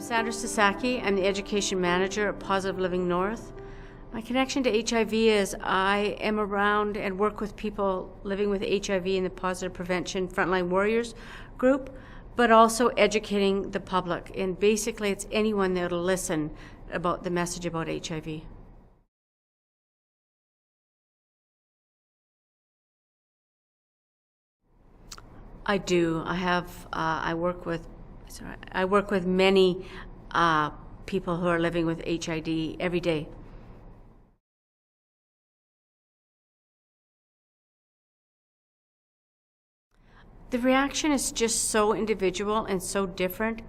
Sandra Sasaki. I'm the Education Manager at Positive Living North. My connection to HIV is I am around and work with people living with HIV in the Positive Prevention Frontline Warriors group, but also educating the public. And basically it's anyone that will listen about the message about HIV. I do. I work with many people who are living with HIV every day. The reaction is just so individual and so different,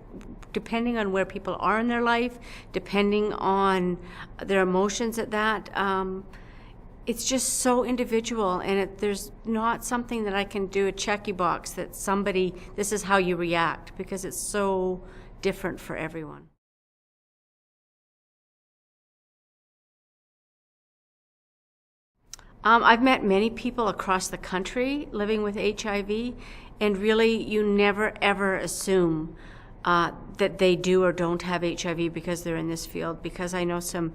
depending on where people are in their life, depending on their emotions at that. It's just so individual, and there's not something that I can do, a checky box that this is how you react, because it's so different for everyone. I've met many people across the country living with HIV, and really you never ever assume that they do or don't have HIV because they're in this field, because I know some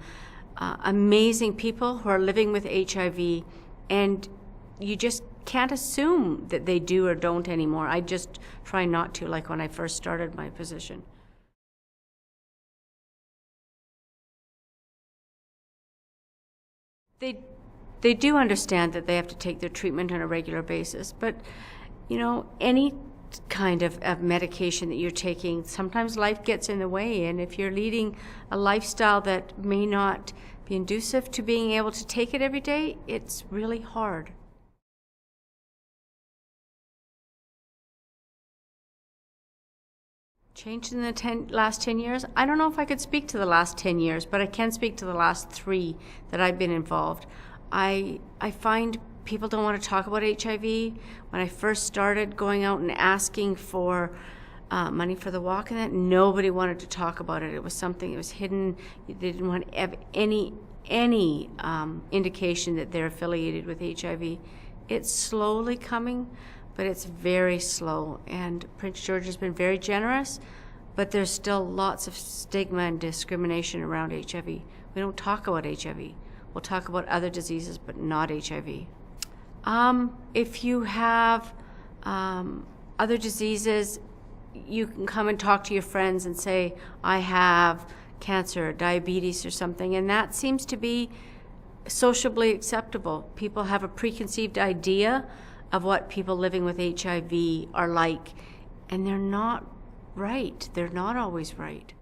amazing people who are living with HIV, and you just can't assume that they do or don't anymore. I just try not to, like when I first started my position. They do understand that they have to take their treatment on a regular basis, but any kind of medication that you're taking, sometimes life gets in the way, and if you're leading a lifestyle that may not be conducive to being able to take it every day, it's really hard. Changed in the last 10 years? I don't know if I could speak to the last 10 years, but I can speak to the last 3 that I've been involved. I find people don't want to talk about HIV. When I first started going out and asking for money for the walk and that, nobody wanted to talk about it. It was something that was hidden. They didn't want to have any indication that they're affiliated with HIV. It's slowly coming, but it's very slow. And Prince George has been very generous, but there's still lots of stigma and discrimination around HIV. We don't talk about HIV. We'll talk about other diseases, but not HIV. If you have other diseases, you can come and talk to your friends and say, I have cancer, diabetes or something, and that seems to be sociably acceptable. People have a preconceived idea of what people living with HIV are like, and they're not right. They're not always right.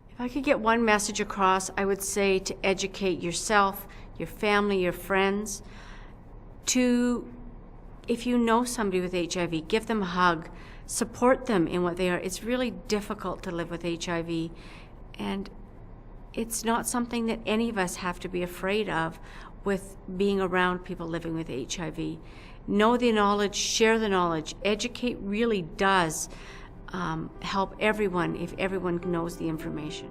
If I could get one message across, I would say to educate yourself, your family, your friends, if you know somebody with HIV, give them a hug, support them in what they are. It's really difficult to live with HIV, and it's not something that any of us have to be afraid of with being around people living with HIV. Know the knowledge, share the knowledge. Educate really does help everyone if everyone knows the information.